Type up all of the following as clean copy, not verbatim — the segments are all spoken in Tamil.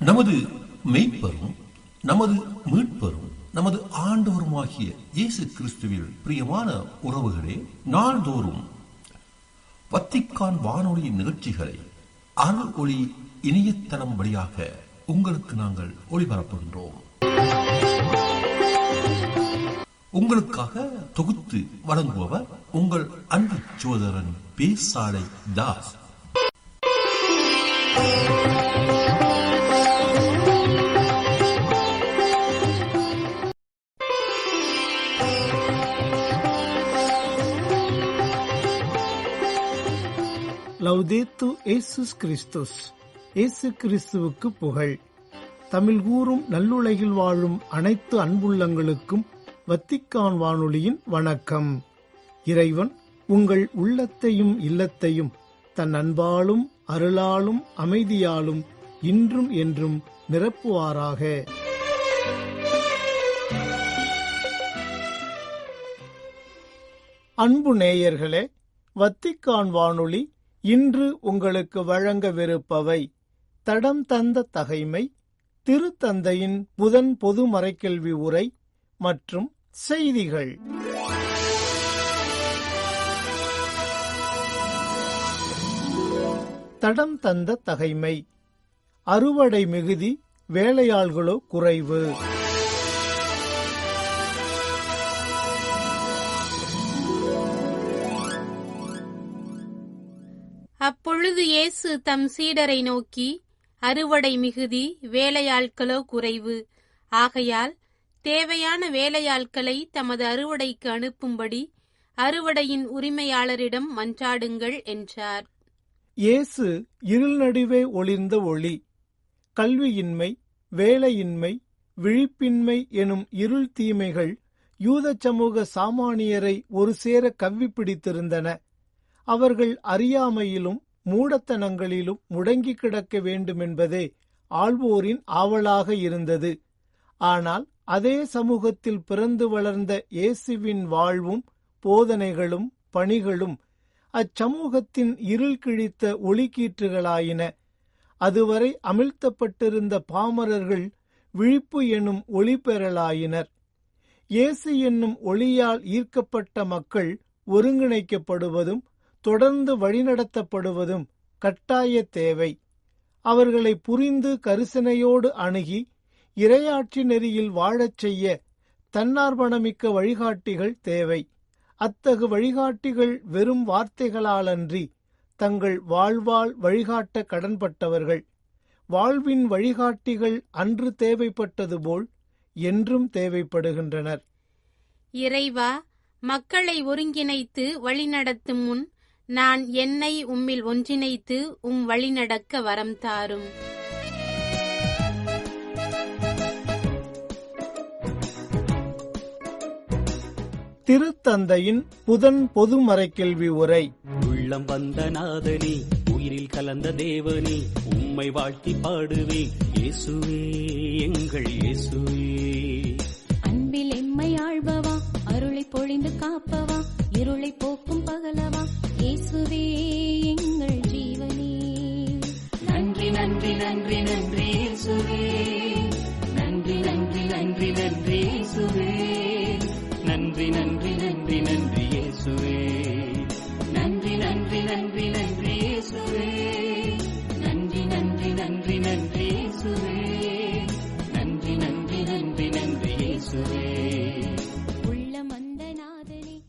நமது மெய்ப்பரும் நமது மீட்பரும் நமது ஆண்டவருமாகிய இயேசு கிறிஸ்துவில் பிரியமான உறவுகளே, நாள்தோறும் வத்திக்கான் வானொலி நிகழ்ச்சிகளை அருள் ஒளி இணையதளம் வழியாக உங்களுக்கு நாங்கள் ஒளிபரப்புகின்றோம். உங்களுக்காக தொகுத்து வழங்குபவர் உங்கள் அன்பு சோதரன் பேசாலை தாஸ். லௌதேத்து இயேசுஸ் கிறிஸ்துஸ். இயேசு கிறிஸ்துவுக்கு புகழ். தமிழ் கூறும் நல்லுலகில் வாழும் அனைத்து அன்புள்ளங்களுக்கும் வத்திக்கான் வானொலியின் வணக்கம். இறைவன் உங்கள் உள்ளத்தையும் இல்லத்தையும் தன் அன்பாலும் அருளாலும் அமைதியாலும் இன்றும் என்றும் நிரப்புவாராக. அன்பு நேயர்களே, வத்திக்கான் வானொலி இன்று உங்களுக்கு வழங்கவிருப்பவை: தடம் தந்த தகைமை, திருத்தந்தையின் புதன் பொது மறைக்கல்வி உரை மற்றும் செய்திகள். தடம் தந்த தகைமை. அறுவடை மிகுதி, வேலையாள்களோ குறைவு. அப்பொழுது இயேசு தம் சீடரை நோக்கி, அறுவடை மிகுதி, வேலையாட்களோ குறைவு. ஆகையால் தேவையான வேலையாட்களை தமது அறுவடைக்கு அனுப்பும்படி அறுவடையின் உரிமையாளரிடம் மன்றாடுங்கள் என்றார். இயேசு இருள் நடுவே ஒளிர்ந்த ஒளி. கல்வியின்மை, வேலையின்மை, விழிப்பின்மை எனும் இருள் தீமைகள் யூத சமூக சாமானியரை ஒரு சேர கவ்வி பிடித்திருந்தன. அவர்கள் அறியாமையிலும் மூடத்தனங்களிலும் முடங்கி கிடக்க வேண்டுமென்பதே ஆள்வோரின் ஆவலாக இருந்தது. ஆனால் அதே சமூகத்தில் பிறந்து வளர்ந்த இயேசுவின் வாழ்வும் போதனைகளும் பணிகளும் அச்சமூகத்தின் இருள் கிழித்த ஒளிக்கீற்றுகளாயின. அதுவரை அமிழ்த்தப்பட்டிருந்த பாமரர்கள் விழிப்பு எனும் ஒளி பெறலாயினர். இயேசு என்னும் ஒளியால் ஈர்க்கப்பட்ட மக்கள் ஒருங்கிணைக்கப்படுவதும் தொடர்ந்து வழிநடத்தப்படுவதும் கட்டாய தேவை. அவர்களை புரிந்து கரிசனையோடு அணுகி இறையாட்சி நெறியில் வாழச் செய்ய தன்னார்ப்பணமிக்க வழிகாட்டிகள் தேவை. அத்தகு வழிகாட்டிகள் வெறும் வார்த்தைகளாலன்றி தங்கள் வாழ்வால் வழிகாட்ட கடன்பட்டவர்கள். வாழ்வின் வழிகாட்டிகள் அன்று தேவைப்பட்டது போல் என்றும் தேவைப்படுகின்றனர். இறைவா, மக்களை ஒருங்கிணைத்து வழிநடத்தும் முன் நான் என்னை உம்மில் ஒன்றிணைத்து வழிநடக்க வரம் தாரும். திருத்தந்தையின் புதன் பொது மறைக்கல்வி உரை. உள்ளம் வந்த நாதனே, உயிரில் கலந்த தேவனே, உம்மை வாழ்த்தி பாடுவேன். இயேசுவே, எங்கள் இயேசுவே. அன்பில் எம்மை ஆள்பவா, அருளை பொழிந்து காப்பவா, இருளை போக்கும் பகலவா, இயேசுவே எங்கள் ஜீவனே. நன்றி நன்றி நன்றி நன்றி இயேசுவே, நன்றி நன்றி நன்றி நன்றி இயேசுவே, நன்றி நன்றி நன்றி நன்றி இயேசுவே, நன்றி நன்றி நன்றி நன்றி இயேசுவே, நன்றி நன்றி நன்றி நன்றி இயேசுவே, நன்றி நன்றி நன்றி நன்றி இயேசுவே.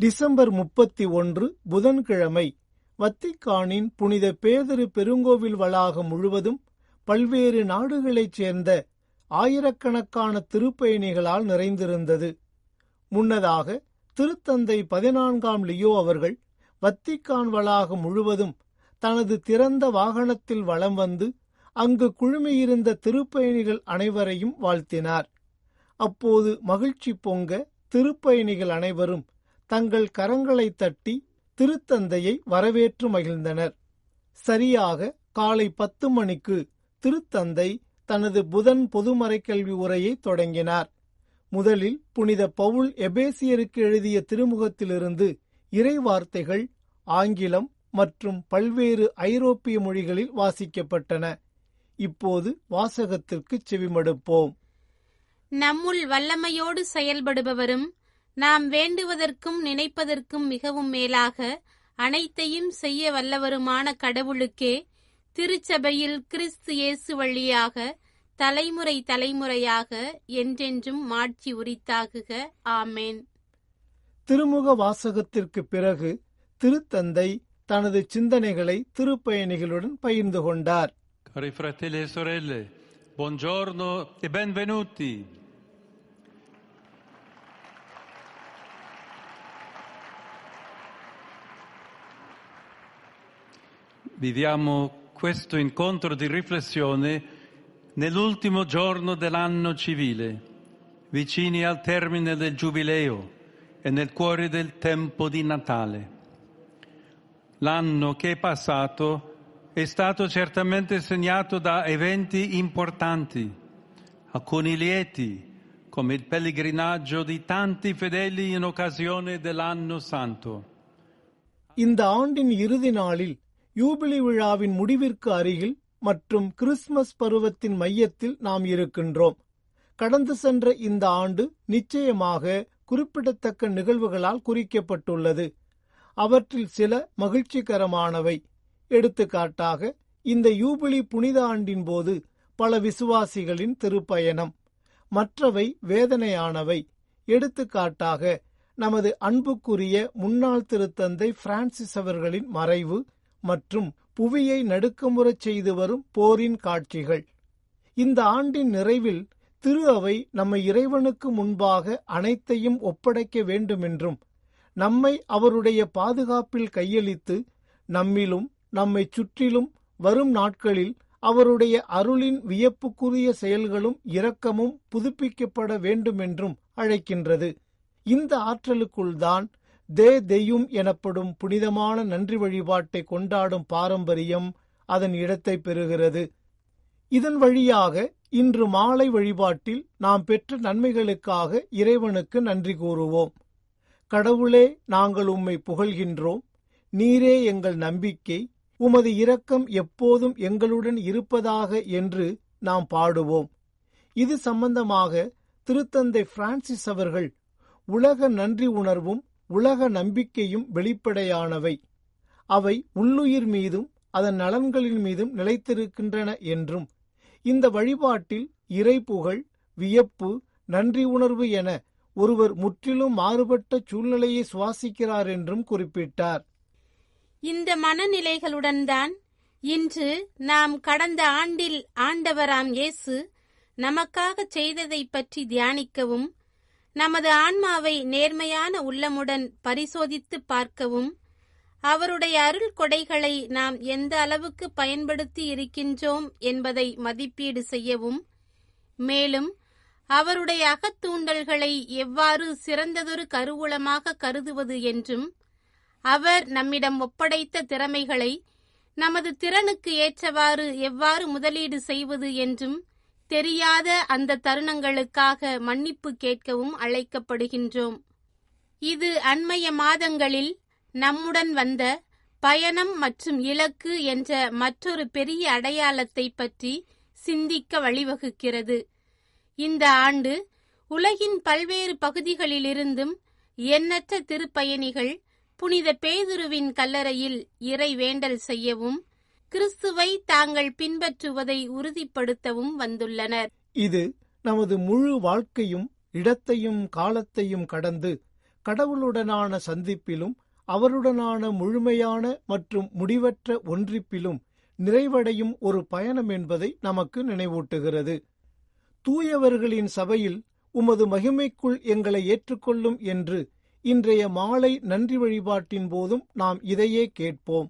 டிசம்பர் 31 புதன்கிழமை வத்திக்கானின் புனித பேதுரு பெருங்கோவில் வளாகம் முழுவதும் பல்வேறு நாடுகளைச் சேர்ந்த ஆயிரக்கணக்கான திருப்பயணிகளால் நிறைந்திருந்தது. முன்னதாக திருத்தந்தை 14ஆம் லியோ அவர்கள் வத்திக்கான் வளாகம் முழுவதும் தனது திறந்த வாகனத்தில் வலம் வந்து அங்கு குழுமியிருந்த திருப்பயணிகள் அனைவரையும் வாழ்த்தினார். அப்போது மகிழ்ச்சி பொங்க திருப்பயணிகள் அனைவரும் தங்கள் கரங்களை தட்டி திருத்தந்தையை வரவேற்று மகிழ்ந்தனர். சரியாக காலை 10 மணிக்கு திருத்தந்தை தனது புதன் பொதுமறைக்கல்வி உரையை தொடங்கினார். முதலில் புனித பவுல் எபேசியருக்கு எழுதிய திருமுகத்திலிருந்து இறை வார்த்தைகள் ஆங்கிலம் மற்றும் பல்வேறு ஐரோப்பிய மொழிகளில் வாசிக்கப்பட்டன. இப்போது வாசகத்திற்கு செவிமடுப்போம். நம்முள் வல்லமையோடு செயல்படுபவரும் நாம் வேண்டுவதற்கும் நினைப்பதற்கும் மிகவும் மேலாக அனைத்தையும் செய்ய வல்லவருமான கடவுளுக்கே திருச்சபையில் கிறிஸ்து இயேசு வழியாக தலைமுறை தலைமுறையாக என்றென்றும் மாட்சி உரித்தாகுக. ஆமேன். திருமுக வாசகத்திற்கு பிறகு திருத்தந்தை தனது சிந்தனைகளை திருப்பயணிகளுடன் பகிர்ந்து கொண்டார். Cari fratelli e sorelle, buongiorno e benvenuti. Viviamo questo incontro di riflessione nell'ultimo giorno dell'anno civile, vicini al termine del Giubileo e nel cuore del tempo di Natale. L'anno che è passato è stato certamente segnato da eventi importanti, alcuni lieti, come il pellegrinaggio di tanti fedeli in occasione dell'anno santo. இந்த ஆண்டின் இறுதி நாளில் யூபிலி விழாவின் முடிவிற்கு அருகில் மற்றும் கிறிஸ்துமஸ் பருவத்தின் மையத்தில் நாம் இருக்கின்றோம். கடந்து சென்ற இந்த ஆண்டு நிச்சயமாக குறிப்பிடத்தக்க நிகழ்வுகளால் குறிக்கப்பட்டுள்ளது. அவற்றில் சில மகிழ்ச்சிகரமானவை. எடுத்துக்காட்டாக, இந்த யூபிலி புனித ஆண்டின் போது பல விசுவாசிகளின் திருப்பயணம். மற்றவை வேதனையானவை. எடுத்துக்காட்டாக, நமது அன்புக்குரிய முன்னாள் திருத்தந்தை பிரான்சிஸ் அவர்களின் மறைவு மற்றும் புவியை நடுக்கமுறச் செய்து வரும் போரின் காட்சிகள். இந்த ஆண்டின் நிறைவில் திரு அவை நம்மை இறைவனுக்கு முன்பாக அனைத்தையும் ஒப்படைக்க வேண்டுமென்றும், நம்மை அவருடைய பாதுகாப்பில் கையளித்து நம்மிலும் நம்மை சுற்றிலும் வரும் நாட்களில் அவருடைய அருளின் வியப்புக்குரிய செயல்களும் இரக்கமும் புதுப்பிக்கப்பட வேண்டுமென்றும் அழைக்கின்றது. இந்த ஆற்றலுக்குள்தான் தெய்யும் எனப்படும் புனிதமான நன்றி வழிபாட்டை கொண்டாடும் பாரம்பரியம் அதன் இடத்தை பெறுகிறது. இதன் வழியாக இன்று மாலை வழிபாட்டில் நாம் பெற்ற நன்மைகளுக்காக இறைவனுக்கு நன்றி கூறுவோம். கடவுளே, நாங்கள் உம்மை புகழ்கின்றோம். நீரே எங்கள் நம்பிக்கை. உமது இரக்கம் எப்போதும் எங்களுடன் இருப்பதாக என்று நாம் பாடுவோம். இது சம்பந்தமாக திருத்தந்தை பிரான்சிஸ் அவர்கள் உலக நன்றி உணர்வும் உலக நம்பிக்கையும் வெளிப்படையானவை. அவை உள்ளுயிர் மீதும் அதன் நலன்களின் மீதும் நிலைத்திருக்கின்றன என்றும், இந்த வழிபாட்டில் இறைப்புகழ், வியப்பு, நன்றி உணர்வு என ஒருவர் முற்றிலும் மாறுபட்ட சூழ்நிலையை சுவாசிக்கிறார் என்றும் குறிப்பிட்டார். இந்த மனநிலைகளுடன் தான் இன்று நாம் கடந்த ஆண்டில் ஆண்டவராம் இயேசு நமக்காக செய்ததை பற்றி தியானிக்கவும், நமது ஆன்மாவை நேர்மையான உள்ளமுடன் பரிசோதித்து பார்க்கவும், அவருடைய அருள் கொடைகளை நாம் எந்த அளவுக்கு பயன்படுத்தி இருக்கின்றோம் என்பதை மதிப்பீடு செய்யவும், மேலும் அவருடைய அகத்தூண்டல்களை எவ்வாறு சிறந்ததொரு கருவூலமாக கருதுவது என்றும், அவர் நம்மிடம் ஒப்படைத்த திறமைகளை நமது திறனுக்கு ஏற்றவாறு எவ்வாறு முதலீடு செய்வது என்றும் தெரியாத அந்த தருணங்களுக்காக மன்னிப்பு கேட்கவும் அழைக்கப்படுகின்றோம். இது அண்மைய மாதங்களில் நம்முடன் வந்த பயணம் மற்றும் இலக்கு என்ற மற்றொரு பெரிய அடையாளத்தை பற்றி சிந்திக்க வழிவகுக்கிறது. இந்த ஆண்டு உலகின் பல்வேறு பகுதிகளிலிருந்தும் எண்ணற்ற திருப்பயணிகள் புனித பேதுருவின் கல்லறையில் இறை வேண்டல் செய்யவும், கிறிஸ்துவை தாங்கள் பின்பற்றுவதை உறுதிப்படுத்தவும் வந்துள்ளனர். இது நமது முழு வாழ்க்கையும் இடத்தையும் காலத்தையும் கடந்து கடவுளுடனான சந்திப்பிலும் அவருடனான முழுமையான மற்றும் முடிவற்ற ஒன்றிப்பிலும் நிறைவடையும் ஒரு பயணம் என்பதை நமக்கு நினைவூட்டுகிறது. தூயவர்களின் சபையில் உமது மகிமைக்குள் எங்களை ஏற்றுக்கொள்ளும் என்று இன்றைய மாலை நன்றி வழிபாட்டின் போதும் நாம் இதையே கேட்போம்.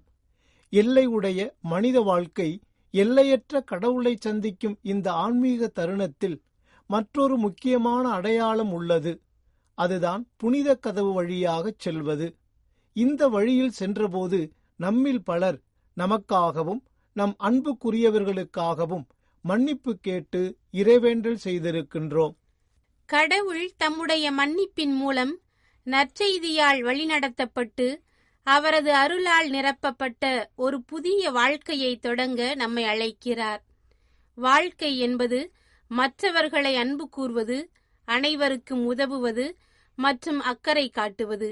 எல்லை உடைய மனித வாழ்க்கை எல்லையற்ற கடவுளை சந்திக்கும் இந்த ஆன்மீக தருணத்தில் மற்றொரு முக்கியமான அடையாளம் உள்ளது. அதுதான் புனித கதவு வழியாகச் செல்வது. இந்த வழியில் சென்றபோது நம்மில் பலர் நமக்காகவும் நம் அன்புக்குரியவர்களுக்காகவும் மன்னிப்பு கேட்டு இறைவேண்டல் செய்திருக்கின்றோம். கடவுள் தம்முடைய மன்னிப்பின் மூலம் நற்செய்தியால் வழிநடத்தப்பட்டு அவரது அருளால் நிரப்பப்பட்ட ஒரு புதிய வாழ்க்கையை தொடங்க நம்மை அழைக்கிறார். வாழ்க்கை என்பது மற்றவர்களை அன்பு கூர்வது, அனைவருக்கும் உதவுவது மற்றும் அக்கறை காட்டுவது.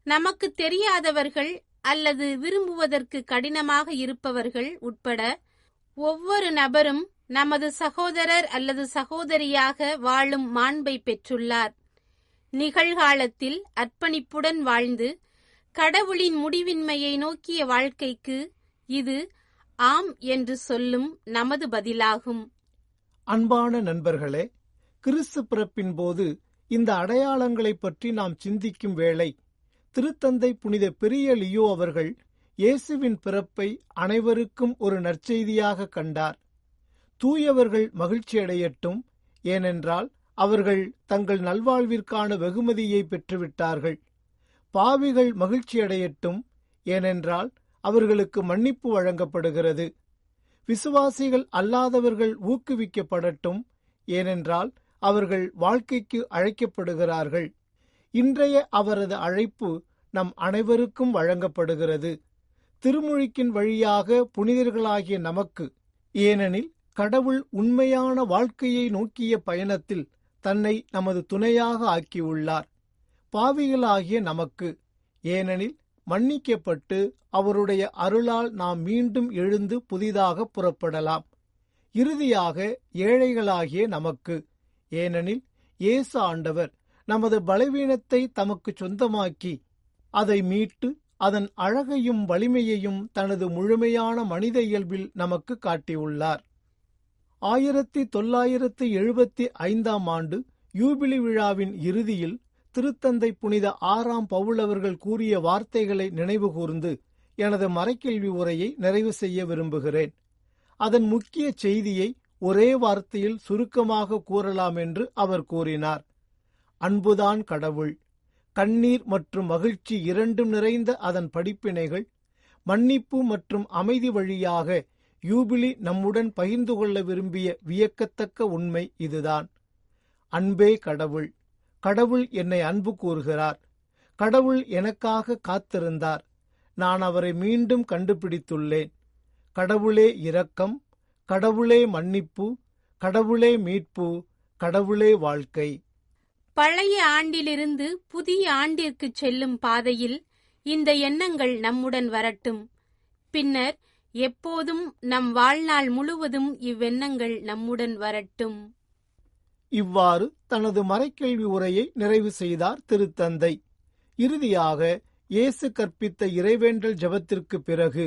நமக்கு தெரியாதவர்கள் அல்லது விரும்புவதற்கு கடினமாக இருப்பவர்கள் உட்பட ஒவ்வொரு நபரும் நமது சகோதரர் அல்லது சகோதரியாக வாழும் மாண்பை பெற்றுள்ளார். நிகழ்காலத்தில் அர்ப்பணிப்புடன் வாழ்ந்து கடவுளின் முடிவின்மையை நோக்கிய வாழ்க்கைக்கு இது ஆம் என்று சொல்லும் நமது பதிலாகும். அன்பான நண்பர்களே, கிறிஸ்து பிறப்பின் போது இந்த அடையாளங்களைப் பற்றி நாம் சிந்திக்கும் வேளை, திருத்தந்தை புனித பெரிய லியோ அவர்கள் இயேசுவின் பிறப்பை அனைவருக்கும் ஒரு நற்செய்தியாக கண்டார். தூயவர்கள் மகிழ்ச்சியடையட்டும், ஏனென்றால் அவர்கள் தங்கள் நல்வாழ்விற்கான வெகுமதியை பெற்றுவிட்டார்கள். பாவிகள் மகிழ்ச்சியடையட்டும், ஏனென்றால் அவர்களுக்கு மன்னிப்பு வழங்கப்படுகிறது. விசுவாசிகள் அல்லாதவர்கள் ஊக்குவிக்கப்படட்டும், ஏனென்றால் அவர்கள் வாழ்க்கைக்கு அழைக்கப்படுகிறார்கள். இன்றைய அவரது அழைப்பு நம் அனைவருக்கும் வழங்கப்படுகிறது, திருமுழுக்கின் வழியாக புனிதர்களாகிய நமக்கு. ஏனெனில் கடவுள் உண்மையான வாழ்க்கையை நோக்கிய பயணத்தில் தன்னை நமது துணையாக ஆக்கியுள்ளார். பாவிகளாகிய நமக்கு, ஏனெனில் மன்னிக்கப்பட்டு அவருடைய அருளால் நாம் மீண்டும் எழுந்து புதிதாக புறப்படலாம். இறுதியாக ஏழைகளாகிய நமக்கு, ஏனெனில் இயேசு ஆண்டவர் நமது பலவீனத்தை தமக்கு சொந்தமாக்கி அதை மீட்டு அதன் அழகையும் வலிமையையும் தனது முழுமையான மனித இயல்பில் நமக்கு காட்டியுள்ளார். 1975 ஆண்டு யூபிலி விழாவின் இறுதியில் திருத்தந்தை புனித 6ஆம் பவுல் அவர்கள் கூறிய வார்த்தைகளை நினைவுகூர்ந்து எனது மறைக்கல்வி உரையை நிறைவு செய்ய விரும்புகிறேன். அதன் முக்கிய செய்தியை ஒரே வார்த்தையில் சுருக்கமாக கூறலாம் என்று அவர் கூறினார். அன்புதான் கடவுள். கண்ணீர் மற்றும் மகிழ்ச்சி இரண்டும் நிறைந்த அதன் படிப்பினைகள், மன்னிப்பு மற்றும் அமைதி வழியாக யூபிலி நம்முடன் பகிர்ந்து கொள்ள விரும்பிய வியக்கத்தக்க உண்மை இதுதான். அன்பே கடவுள். கடவுள் என்னை அன்பு கூறுகிறார். கடவுள் எனக்காக காத்திருந்தார். நான் அவரை மீண்டும் கண்டுபிடித்துள்ளேன். கடவுளே இரக்கம், கடவுளே மன்னிப்பு, கடவுளே மீட்பு, கடவுளே வாழ்க்கை. பழைய ஆண்டிலிருந்து புதிய ஆண்டிற்கு செல்லும் பாதையில் இந்த எண்ணங்கள் நம்முடன் வரட்டும். பின்னர் எப்போதும் நம் வாழ்நாள் முழுவதும் இவ்வெண்ணங்கள் நம்முடன் வரட்டும். இவ்வாறு தனது மறைக்கல்வி உரையை நிறைவு செய்தார் திருத்தந்தை. இறுதியாக இயேசு கற்பித்த இறைவேண்டல் ஜெபத்திற்கு பிறகு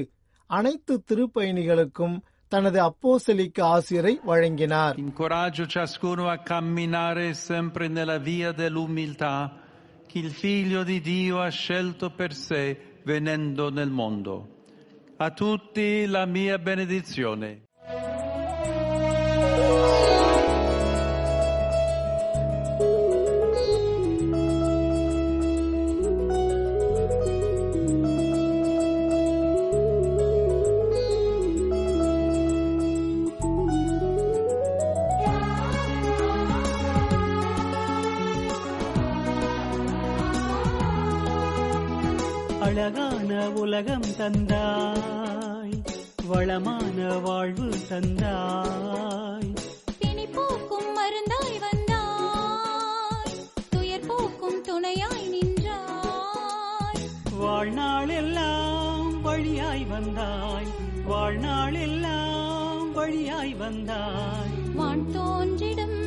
அனைத்து திருப்பயணிகளுக்கும் தனது அப்போஸ்தலிக்க ஆசிரை வழங்கினார். Incoraggio ciascuno a camminare sempre nella via dell'umiltà che il Figlio di Dio ha scelto per sé venendo nel mondo. A tutti la mia benedizione. அழகான உலகம் தந்தாய், வளமான வாழ்வு தந்தாய், பிணி போக்கும் மருந்தாய் வந்தாய், துயர் போக்கும் துணையாய் நின்றாய். வாழ்நாள் எல்லாம் வழியாய் வந்தாய், வாழ்நாள் எல்லாம் வழியாய் வந்தாய். வான் தோன்றிடும்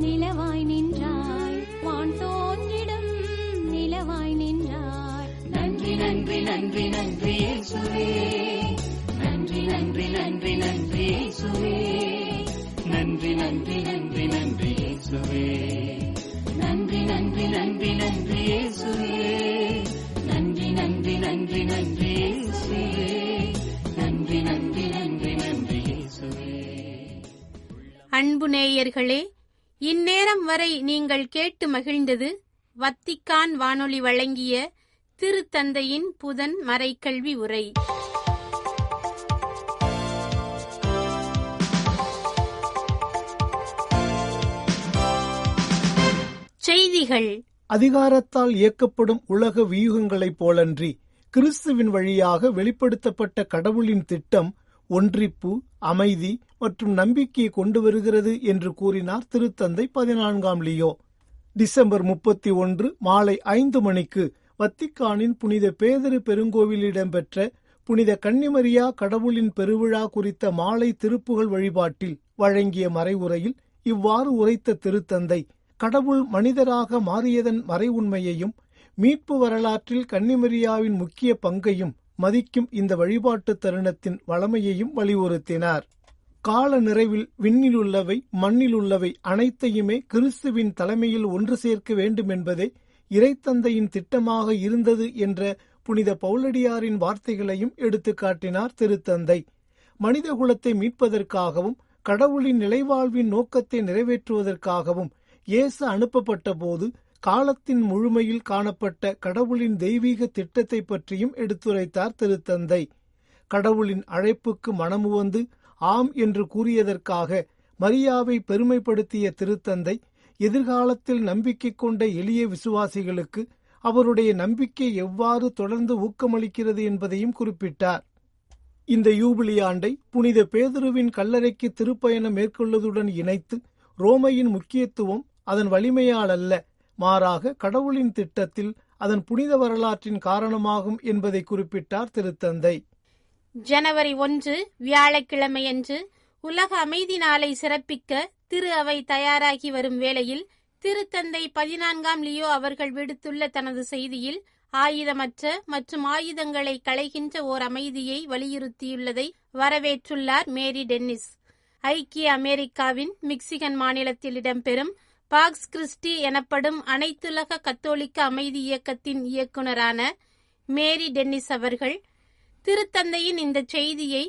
நிலவாய் நின்றாய், வான் தோன்றிடும் நிலவாய் நின்றாய். நன்றி நன்றி நன்றி நன்றி இயேசுவே, நன்றி நன்றி நன்றி நன்றி இயேசுவே, நன்றி நன்றி நன்றி நன்றி இயேசுவே, நன்றி நன்றி நன்றி நன்றி இயேசுவே, நன்றி நன்றி நன்றி நன்றி இயேசுவே, நன்றி நன்றி நன்றி நன்றி இயேசுவே. அன்பு நேயர்களே, இந்நேரம் வரை நீங்கள் கேட்டு மகிழ்ந்தது வத்திக்கான் வானொலி வழங்கிய திருத்தந்தையின் புதன் மறைக்கல்வி உரை. செய்திகள். அதிகாரத்தால் இயக்கப்படும் உலக வியூகங்களைப் போலன்றி கிறிஸ்துவின் வழியாக வெளிப்படுத்தப்பட்ட கடவுளின் திட்டம் ஒன்றிப்பு, அமைதி மற்றும் நம்பிக்கையை கொண்டு வருகிறது என்று கூறினார் திருத்தந்தை 14ஆம் லியோ. டிசம்பர் 31 மாலை 5 மணிக்கு வத்திக்கானின் புனித பேதுரு பெருங்கோவிலில் இடம்பெற்ற புனித கன்னிமரியா கடவுளின் பெருவிழா குறித்த மாலை திருப்புகழ் வழிபாட்டில் வழங்கிய மறைவுரையில் இவ்வாறு உரைத்த திருத்தந்தை, கடவுள் மனிதராக மாறியதன் மறை உண்மையையும் மீட்பு வரலாற்றில் கன்னிமரியாவின் முக்கிய பங்கையும் மதிக்கும் இந்த வழிபாட்டு தருணத்தின் வளமையையும் வலியுறுத்தினார். கால நிறைவில் விண்ணிலுள்ளவை மண்ணிலுள்ளவை அனைத்தையுமே கிறிஸ்துவின் தலைமையில் ஒன்று சேர்க்க வேண்டும் என்பதே இறைத்தந்தையின் திட்டமாக இருந்தது என்ற புனித பவுலடியாரின் வார்த்தைகளையும் எடுத்து காட்டினார் திருத்தந்தை. மனித குலத்தை மீட்பதற்காகவும் கடவுளின் நிலைவாழ்வின் நோக்கத்தை நிறைவேற்றுவதற்காகவும் இயேசு அனுப்பப்பட்ட போது காலத்தின் முழுமையில் காணப்பட்ட கடவுளின் தெய்வீக திட்டத்தை பற்றியும் எடுத்துரைத்தார் திருத்தந்தை. கடவுளின் அழைப்புக்கு மனமுவந்து ஆம் என்று கூறியதற்காக மரியாவை பெருமைப்படுத்திய திருத்தந்தை, எதிர்காலத்தில் நம்பிக்கை கொண்ட எளிய விசுவாசிகளுக்கு அவருடைய நம்பிக்கை எவ்வாறு தொடர்ந்து ஊக்கமளிக்கிறது என்பதையும் குறிப்பிட்டார். இந்த யூபிலி ஆண்டை புனித பேதுருவின் கல்லறைக்கு திருப்பயணம் மேற்கொள்வதுடன் இணைத்து ரோமையின் முக்கியத்துவம் அதன் வலிமையால் அல்ல, மாறாக கடவுளின் திட்டத்தில் அதன் புனித வரலாற்றின் காரணமாகும் என்பதை குறிப்பிட்டார் திருத்தந்தை. ஜனவரி 1 வியாழக்கிழமையன்று உலக அமைதி நாளை சிறப்பிக்க திரு அவை தயாராகி வரும் வேளையில் திருத்தந்தை 14ஆம் லியோ அவர்கள் விடுத்துள்ள தனது செய்தியில் ஆயுதமற்ற மற்றும் ஆயுதங்களை களைகின்ற ஓர் அமைதியை வலியுறுத்தியுள்ளதை வரவேற்றுள்ளார் மேரி டென்னிஸ். ஐக்கிய அமெரிக்காவின் மிக்சிகன் மாநிலத்தில் இடம்பெறும் பாக்ஸ் கிறிஸ்டி எனப்படும் அனைத்துலக கத்தோலிக்க அமைதி இயக்கத்தின் இயக்குநரான மேரி டென்னிஸ் அவர்கள் திருத்தந்தையின் இந்த செய்தியை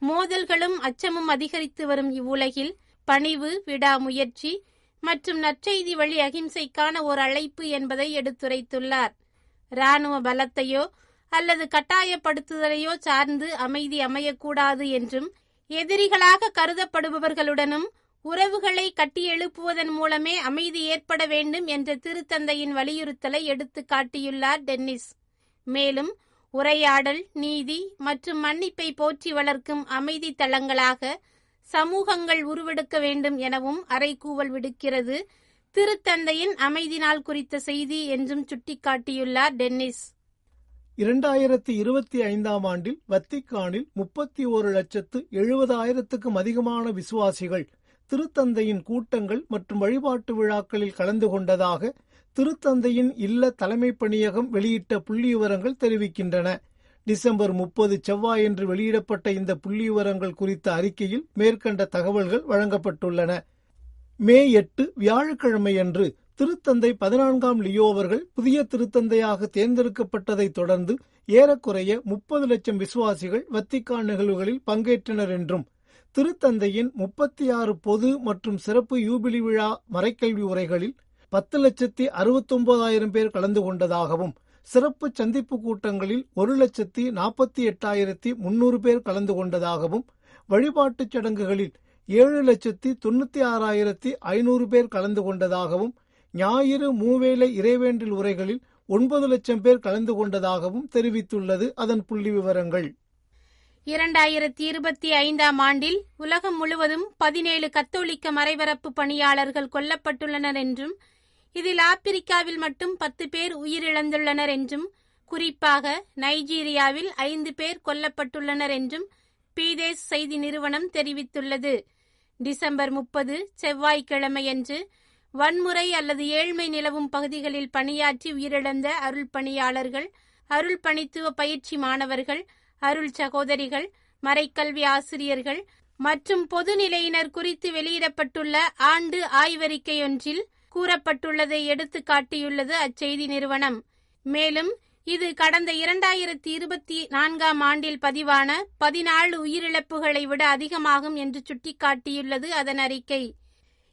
மோதல்களும் அச்சமும் அதிகரித்து வரும் இவ்வுலகில் பணிவு, விடாமுயற்சி மற்றும் நற்செய்தி வழி அகிம்சைக்கான ஒரு அழைப்பு என்பதை எடுத்துரைத்துள்ளார். இராணுவ பலத்தையோ அல்லது கட்டாயப்படுத்துதலையோ சார்ந்து அமைதி அமையக்கூடாது என்றும், எதிரிகளாக கருதப்படுபவர்களுடனும் உறவுகளை கட்டியெழுப்புவதன் மூலமே அமைதி ஏற்பட வேண்டும் என்ற திருத்தந்தையின் வலியுறுத்தலை எடுத்து காட்டியுள்ளார் டென்னிஸ். மேலும் உரையாடல், நீதி மற்றும் மன்னிப்பை போற்றி வளர்க்கும் அமைதி தளங்களாக சமூகங்கள் உருவெடுக்க வேண்டும் எனவும் அறைகூவல் விடுக்கிறது திருத்தந்தையின் அமைதி நாள் குறித்த செய்தி என்றும் சுட்டிக்காட்டியுள்ளார் டென்னிஸ். 2025ஆம் ஆண்டில் வத்திக்கானில் 31,70,000க்கும் அதிகமான விசுவாசிகள் திருத்தந்தையின் கூட்டங்கள் மற்றும் வழிபாட்டு விழாக்களில் கலந்து கொண்டதாக திருத்தந்தையின் இல்ல தலைமை பணியகம் வெளியிட்ட புள்ளிவிவரங்கள் தெரிவிக்கின்றன. டிசம்பர் 30 செவ்வாயன்று வெளியிடப்பட்ட இந்த புள்ளிவிவரங்கள் குறித்த அறிக்கையில் மேற்கண்ட தகவல்கள் வழங்கப்பட்டுள்ளன. மே 8 வியாழக்கிழமையன்று திருத்தந்தை 14ஆம் லியோ அவர்கள் புதிய திருத்தந்தையாக தேர்ந்தெடுக்கப்பட்டதைத் தொடர்ந்து ஏறக்குறைய 30 லட்சம் விசுவாசிகள் வத்திக்கான் நிகழ்வுகளில் பங்கேற்றனர் என்றும், திருத்தந்தையின் 36 பொது மற்றும் சிறப்பு யூபிலி விழா மறைக்கல்வி உரைகளில் 10,69,000 பேர் கலந்து கொண்டதாகவும், சிறப்பு சந்திப்பு கூட்டங்களில் 1,48,300 பேர் கலந்து கொண்டதாகவும், வழிபாட்டுச் சடங்குகளில் 7,96,500 பேர் கலந்து கொண்டதாகவும், ஞாயிறு மூவேளை இறைவேண்டல் உரைகளில் 9 லட்சம் பேர் கலந்து கொண்டதாகவும் தெரிவித்துள்ளது அதன் புள்ளி விவரங்கள். 2025ஆம் ஆண்டில் உலகம் முழுவதும் 17 கத்தோலிக்க மறைபரப்பு பணியாளர்கள் கொல்லப்பட்டுள்ளனர் என்றும், இதில் ஆப்பிரிக்காவில் மட்டும் 10 பேர் உயிரிழந்துள்ளனர் என்றும், குறிப்பாக நைஜீரியாவில் 5 பேர் கொல்லப்பட்டுள்ளனர் என்றும் பீதேஸ் செய்தி நிறுவனம் தெரிவித்துள்ளது. டிசம்பர் 30 செவ்வாய்க்கிழமையன்று வன்முறை அல்லது ஏழ்மை நிலவும் பகுதிகளில் பணியாற்றி உயிரிழந்த அருள் பணியாளர்கள், அருள் பணித்துவ பயிற்சி மாணவர்கள், அருள் சகோதரிகள், மறைக்கல்வி ஆசிரியர்கள் மற்றும் பொதுநிலையினர் குறித்து வெளியிடப்பட்டுள்ள ஆண்டு ஆய்வறிக்கையொன்றில் கூறப்பட்டுள்ளதை எடுத்து காட்டியுள்ளது அச்செய்தி நிறுவனம். மேலும் இது கடந்த 2024ஆம் ஆண்டில் பதிவான 14 உயிரிழப்புகளை விட அதிகமாகும் என்று சுட்டிக்காட்டியுள்ளது அதன் அறிக்கை.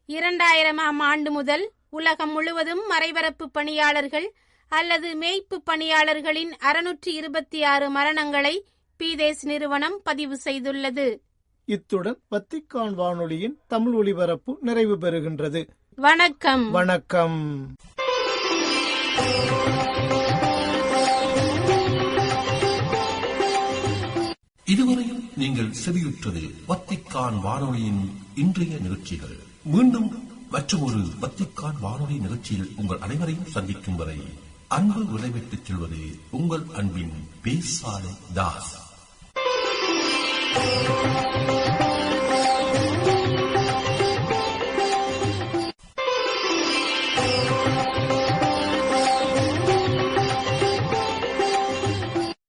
2000ஆம் ஆண்டு முதல் உலகம் முழுவதும் மறைபரப்பு பணியாளர்கள் அல்லது மேய்ப்பு பணியாளர்களின் 626 மரணங்களை பீதேஸ் நிறுவனம் பதிவு செய்துள்ளது. இத்துடன் வத்திக்கான் வானொலியின் தமிழ் ஒலிபரப்பு நிறைவு பெறுகின்றது. வணக்கம். வணக்கம். இதுவரையும் நீங்கள் செவியுற்றது வத்திக்கான் வானொலியின் இன்றைய நிகழ்ச்சிகள். மீண்டும் மற்றொரு வத்திக்கான் வானொலி நிகழ்ச்சியில் உங்கள் அனைவரையும் சந்திக்கும் வரை அன்பு விடைபெற்றுச் செல்வது உங்கள் அன்பின் பேசாலை தாஸ்.